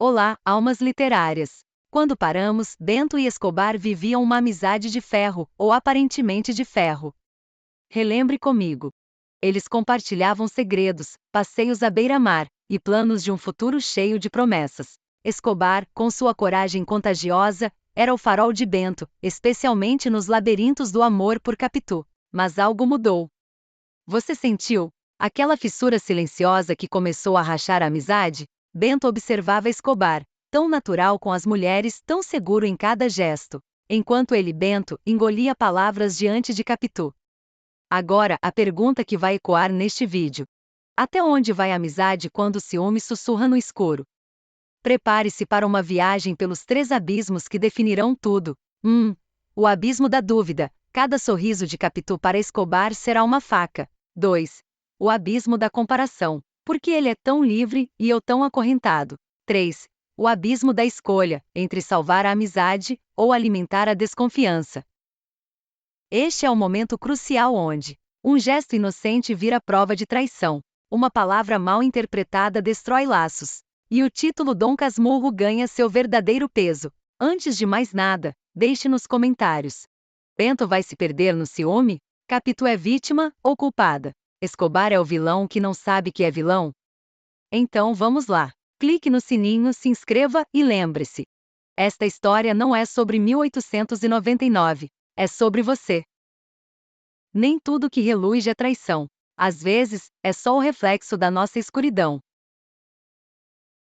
Olá, almas literárias! Quando paramos, Bento e Escobar viviam uma amizade de ferro, ou aparentemente de ferro. Relembre comigo. Eles compartilhavam segredos, passeios à beira-mar, e planos de um futuro cheio de promessas. Escobar, com sua coragem contagiosa, era o farol de Bento, especialmente nos labirintos do amor por Capitu. Mas algo mudou. Você sentiu? Aquela fissura silenciosa que começou a rachar a amizade? Bento observava Escobar, tão natural com as mulheres, tão seguro em cada gesto. Enquanto ele, Bento, engolia palavras diante de Capitu. Agora, a pergunta que vai ecoar neste vídeo. Até onde vai a amizade quando o ciúme sussurra no escuro? Prepare-se para uma viagem pelos 3 abismos que definirão tudo. 1. O abismo da dúvida. Cada sorriso de Capitu para Escobar será uma faca. 2. O abismo da comparação. Por que ele é tão livre e eu tão acorrentado? 3. O abismo da escolha, entre salvar a amizade ou alimentar a desconfiança. Este é o momento crucial onde um gesto inocente vira prova de traição. Uma palavra mal interpretada destrói laços. E o título Dom Casmurro ganha seu verdadeiro peso. Antes de mais nada, deixe nos comentários. Bento vai se perder no ciúme? Capitu é vítima ou culpada? Escobar é o vilão que não sabe que é vilão? Então vamos lá. Clique no sininho, se inscreva e lembre-se. Esta história não é sobre 1899. É sobre você. Nem tudo que reluz é traição. Às vezes, é só o reflexo da nossa escuridão.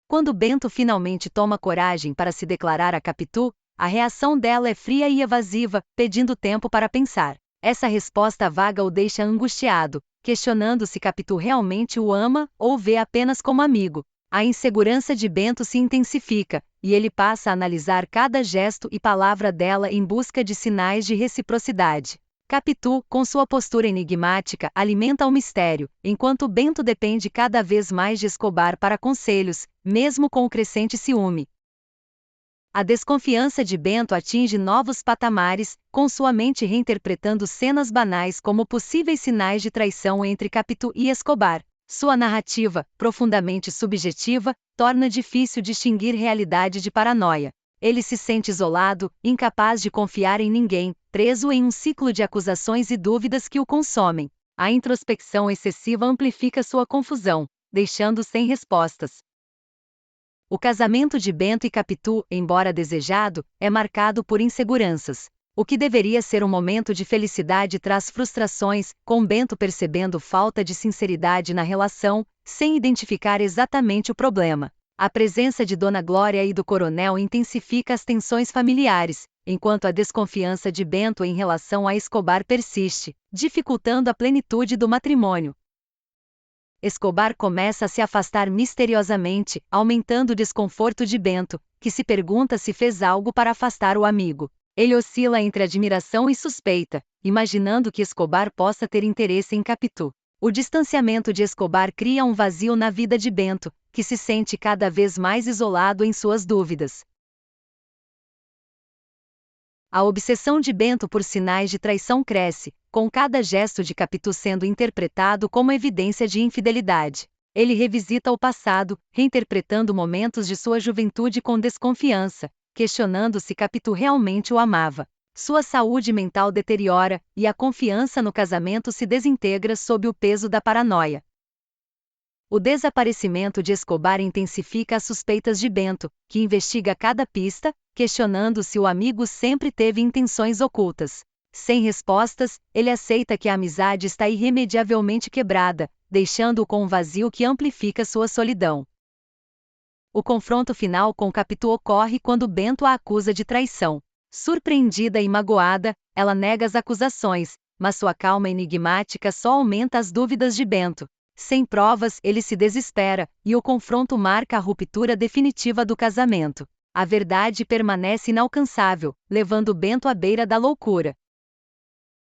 Quando Bento finalmente toma coragem para se declarar a Capitu, a reação dela é fria e evasiva, pedindo tempo para pensar. Essa resposta vaga o deixa angustiado, questionando se Capitu realmente o ama ou vê apenas como amigo. A insegurança de Bento se intensifica, e ele passa a analisar cada gesto e palavra dela em busca de sinais de reciprocidade. Capitu, com sua postura enigmática, alimenta o mistério, enquanto Bento depende cada vez mais de Escobar para conselhos, mesmo com o crescente ciúme. A desconfiança de Bento atinge novos patamares, com sua mente reinterpretando cenas banais como possíveis sinais de traição entre Capitu e Escobar. Sua narrativa, profundamente subjetiva, torna difícil distinguir realidade de paranoia. Ele se sente isolado, incapaz de confiar em ninguém, preso em um ciclo de acusações e dúvidas que o consomem. A introspecção excessiva amplifica sua confusão, deixando-o sem respostas. O casamento de Bento e Capitu, embora desejado, é marcado por inseguranças. O que deveria ser um momento de felicidade traz frustrações, com Bento percebendo falta de sinceridade na relação, sem identificar exatamente o problema. A presença de Dona Glória e do coronel intensifica as tensões familiares, enquanto a desconfiança de Bento em relação a Escobar persiste, dificultando a plenitude do matrimônio. Escobar começa a se afastar misteriosamente, aumentando o desconforto de Bento, que se pergunta se fez algo para afastar o amigo. Ele oscila entre admiração e suspeita, imaginando que Escobar possa ter interesse em Capitu. O distanciamento de Escobar cria um vazio na vida de Bento, que se sente cada vez mais isolado em suas dúvidas. A obsessão de Bento por sinais de traição cresce, com cada gesto de Capitu sendo interpretado como evidência de infidelidade. Ele revisita o passado, reinterpretando momentos de sua juventude com desconfiança, questionando se Capitu realmente o amava. Sua saúde mental deteriora, e a confiança no casamento se desintegra sob o peso da paranoia. O desaparecimento de Escobar intensifica as suspeitas de Bento, que investiga cada pista, questionando se o amigo sempre teve intenções ocultas. Sem respostas, ele aceita que a amizade está irremediavelmente quebrada, deixando-o com um vazio que amplifica sua solidão. O confronto final com Capitu ocorre quando Bento a acusa de traição. Surpreendida e magoada, ela nega as acusações, mas sua calma enigmática só aumenta as dúvidas de Bento. Sem provas, ele se desespera, e o confronto marca a ruptura definitiva do casamento. A verdade permanece inalcançável, levando Bento à beira da loucura.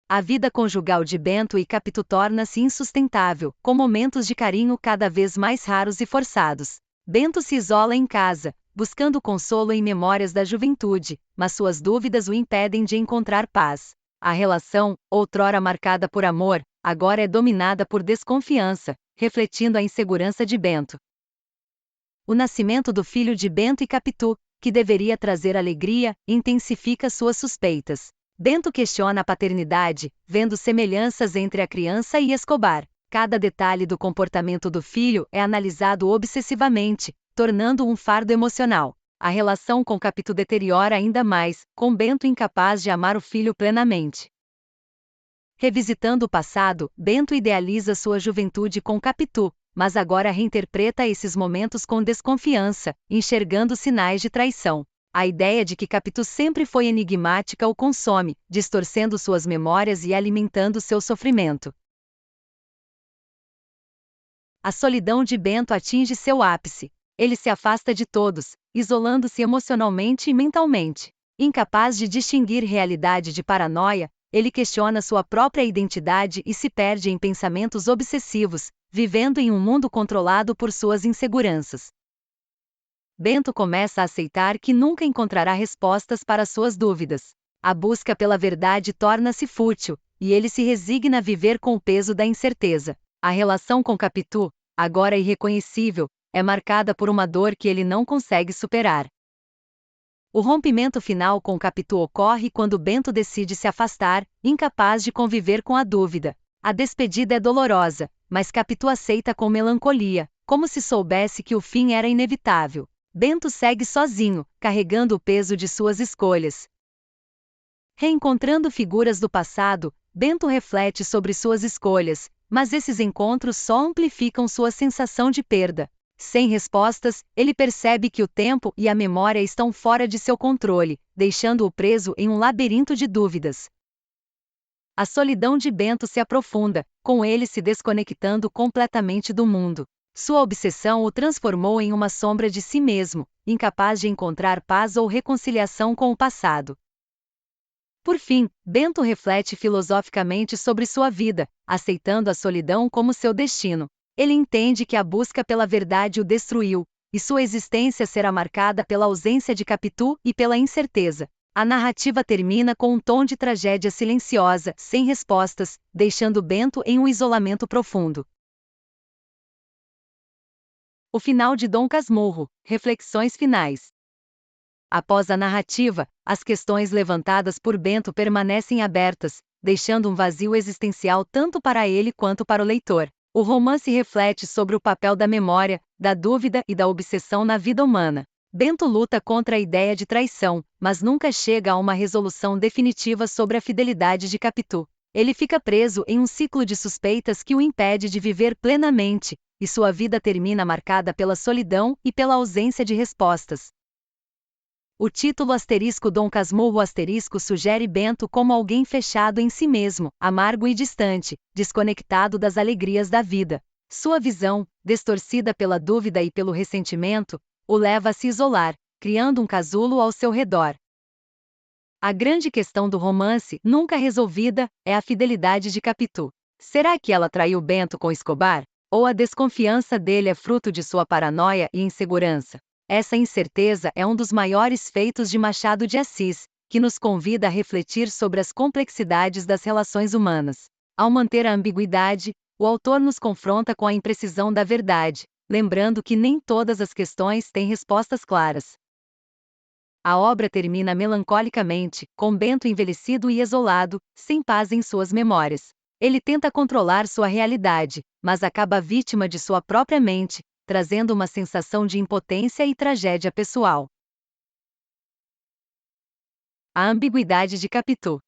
A vida conjugal de Bento e Capitu torna-se insustentável, com momentos de carinho cada vez mais raros e forçados. Bento se isola em casa, buscando consolo em memórias da juventude, mas suas dúvidas o impedem de encontrar paz. A relação, outrora marcada por amor, agora é dominada por desconfiança, refletindo a insegurança de Bento. O nascimento do filho de Bento e Capitu, que deveria trazer alegria, intensifica suas suspeitas. Bento questiona a paternidade, vendo semelhanças entre a criança e Escobar. Cada detalhe do comportamento do filho é analisado obsessivamente, tornando um fardo emocional. A relação com Capitu deteriora ainda mais, com Bento incapaz de amar o filho plenamente. Revisitando o passado, Bento idealiza sua juventude com Capitu, mas agora reinterpreta esses momentos com desconfiança, enxergando sinais de traição. A ideia de que Capitu sempre foi enigmática o consome, distorcendo suas memórias e alimentando seu sofrimento. A solidão de Bento atinge seu ápice. Ele se afasta de todos, isolando-se emocionalmente e mentalmente. Incapaz de distinguir realidade de paranoia, ele questiona sua própria identidade e se perde em pensamentos obsessivos, vivendo em um mundo controlado por suas inseguranças. Bento começa a aceitar que nunca encontrará respostas para suas dúvidas. A busca pela verdade torna-se fútil, e ele se resigna a viver com o peso da incerteza. A relação com Capitu, agora irreconhecível, é marcada por uma dor que ele não consegue superar. O rompimento final com Capitu ocorre quando Bento decide se afastar, incapaz de conviver com a dúvida. A despedida é dolorosa, mas Capitu aceita com melancolia, como se soubesse que o fim era inevitável. Bento segue sozinho, carregando o peso de suas escolhas. Reencontrando figuras do passado, Bento reflete sobre suas escolhas, mas esses encontros só amplificam sua sensação de perda. Sem respostas, ele percebe que o tempo e a memória estão fora de seu controle, deixando-o preso em um labirinto de dúvidas. A solidão de Bento se aprofunda, com ele se desconectando completamente do mundo. Sua obsessão o transformou em uma sombra de si mesmo, incapaz de encontrar paz ou reconciliação com o passado. Por fim, Bento reflete filosoficamente sobre sua vida, aceitando a solidão como seu destino. Ele entende que a busca pela verdade o destruiu, e sua existência será marcada pela ausência de Capitu e pela incerteza. A narrativa termina com um tom de tragédia silenciosa, sem respostas, deixando Bento em um isolamento profundo. O final de Dom Casmurro, reflexões finais. Após a narrativa, as questões levantadas por Bento permanecem abertas, deixando um vazio existencial tanto para ele quanto para o leitor. O romance reflete sobre o papel da memória, da dúvida e da obsessão na vida humana. Bento luta contra a ideia de traição, mas nunca chega a uma resolução definitiva sobre a fidelidade de Capitu. Ele fica preso em um ciclo de suspeitas que o impede de viver plenamente, e sua vida termina marcada pela solidão e pela ausência de respostas. O título Dom Casmurro sugere Bento como alguém fechado em si mesmo, amargo e distante, desconectado das alegrias da vida. Sua visão, distorcida pela dúvida e pelo ressentimento, o leva a se isolar, criando um casulo ao seu redor. A grande questão do romance, nunca resolvida, é a fidelidade de Capitu. Será que ela traiu Bento com Escobar? Ou a desconfiança dele é fruto de sua paranoia e insegurança? Essa incerteza é um dos maiores feitos de Machado de Assis, que nos convida a refletir sobre as complexidades das relações humanas. Ao manter a ambiguidade, o autor nos confronta com a imprecisão da verdade, lembrando que nem todas as questões têm respostas claras. A obra termina melancolicamente, com Bento envelhecido e isolado, sem paz em suas memórias. Ele tenta controlar sua realidade, mas acaba vítima de sua própria mente, trazendo uma sensação de impotência e tragédia pessoal. A ambiguidade de Capitu.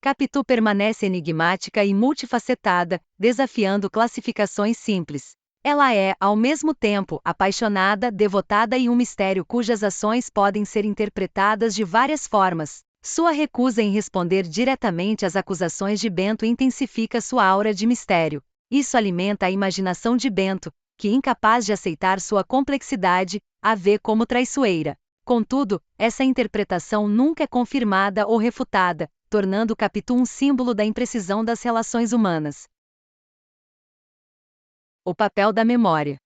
Capitu permanece enigmática e multifacetada, desafiando classificações simples. Ela é, ao mesmo tempo, apaixonada, devotada e um mistério cujas ações podem ser interpretadas de várias formas. Sua recusa em responder diretamente às acusações de Bento intensifica sua aura de mistério. Isso alimenta a imaginação de Bento, que, incapaz de aceitar sua complexidade, a vê como traiçoeira. Contudo, essa interpretação nunca é confirmada ou refutada, tornando Capitu um símbolo da imprecisão das relações humanas. O papel da memória.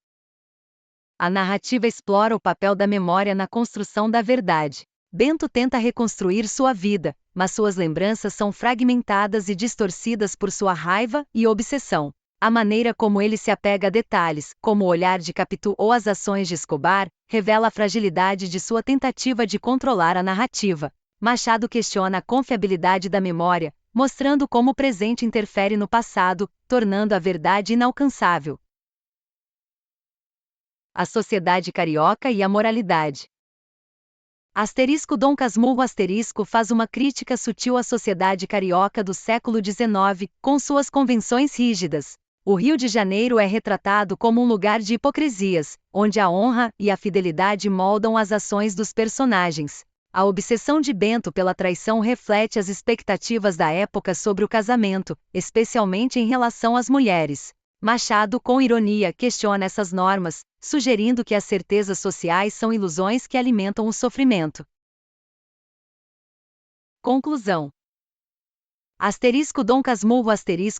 A narrativa explora o papel da memória na construção da verdade. Bento tenta reconstruir sua vida, mas suas lembranças são fragmentadas e distorcidas por sua raiva e obsessão. A maneira como ele se apega a detalhes, como o olhar de Capitu ou as ações de Escobar, revela a fragilidade de sua tentativa de controlar a narrativa. Machado questiona a confiabilidade da memória, mostrando como o presente interfere no passado, tornando a verdade inalcançável. A sociedade carioca e a moralidade. Dom Casmurro faz uma crítica sutil à sociedade carioca do século XIX, com suas convenções rígidas. O Rio de Janeiro é retratado como um lugar de hipocrisias, onde a honra e a fidelidade moldam as ações dos personagens. A obsessão de Bento pela traição reflete as expectativas da época sobre o casamento, especialmente em relação às mulheres. Machado, com ironia, questiona essas normas, sugerindo que as certezas sociais são ilusões que alimentam o sofrimento. Conclusão. Dom Casmurro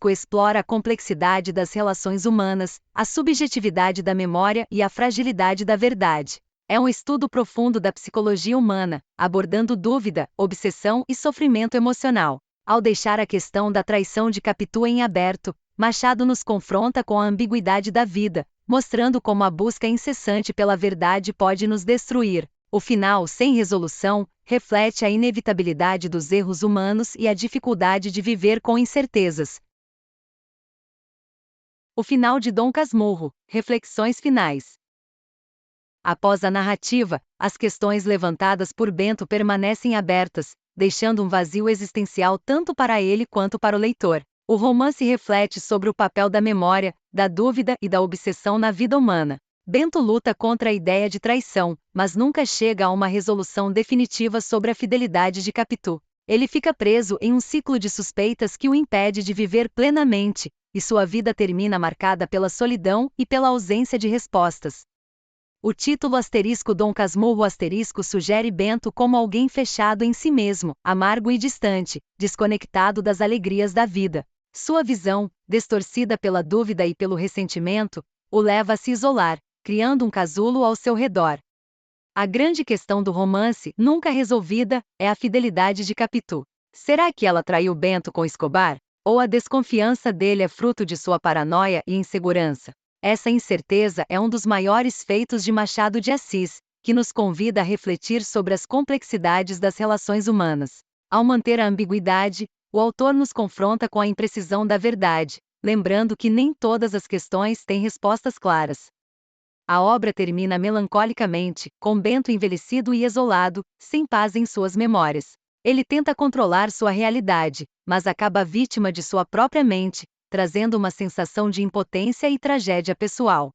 explora a complexidade das relações humanas, a subjetividade da memória e a fragilidade da verdade. É um estudo profundo da psicologia humana, abordando dúvida, obsessão e sofrimento emocional. Ao deixar a questão da traição de Capitu em aberto, Machado nos confronta com a ambiguidade da vida, mostrando como a busca incessante pela verdade pode nos destruir. O final, sem resolução, reflete a inevitabilidade dos erros humanos e a dificuldade de viver com incertezas. O final de Dom Casmurro. Reflexões finais. Após a narrativa, as questões levantadas por Bento permanecem abertas, deixando um vazio existencial tanto para ele quanto para o leitor. O romance reflete sobre o papel da memória, da dúvida e da obsessão na vida humana. Bento luta contra a ideia de traição, mas nunca chega a uma resolução definitiva sobre a fidelidade de Capitu. Ele fica preso em um ciclo de suspeitas que o impede de viver plenamente, e sua vida termina marcada pela solidão e pela ausência de respostas. O título Dom Casmurro sugere Bento como alguém fechado em si mesmo, amargo e distante, desconectado das alegrias da vida. Sua visão, distorcida pela dúvida e pelo ressentimento, o leva a se isolar, criando um casulo ao seu redor. A grande questão do romance, nunca resolvida, é a fidelidade de Capitu. Será que ela traiu Bento com Escobar? Ou a desconfiança dele é fruto de sua paranoia e insegurança? Essa incerteza é um dos maiores feitos de Machado de Assis, que nos convida a refletir sobre as complexidades das relações humanas. Ao manter a ambiguidade, o autor nos confronta com a imprecisão da verdade, lembrando que nem todas as questões têm respostas claras. A obra termina melancolicamente, com Bento envelhecido e isolado, sem paz em suas memórias. Ele tenta controlar sua realidade, mas acaba vítima de sua própria mente, trazendo uma sensação de impotência e tragédia pessoal.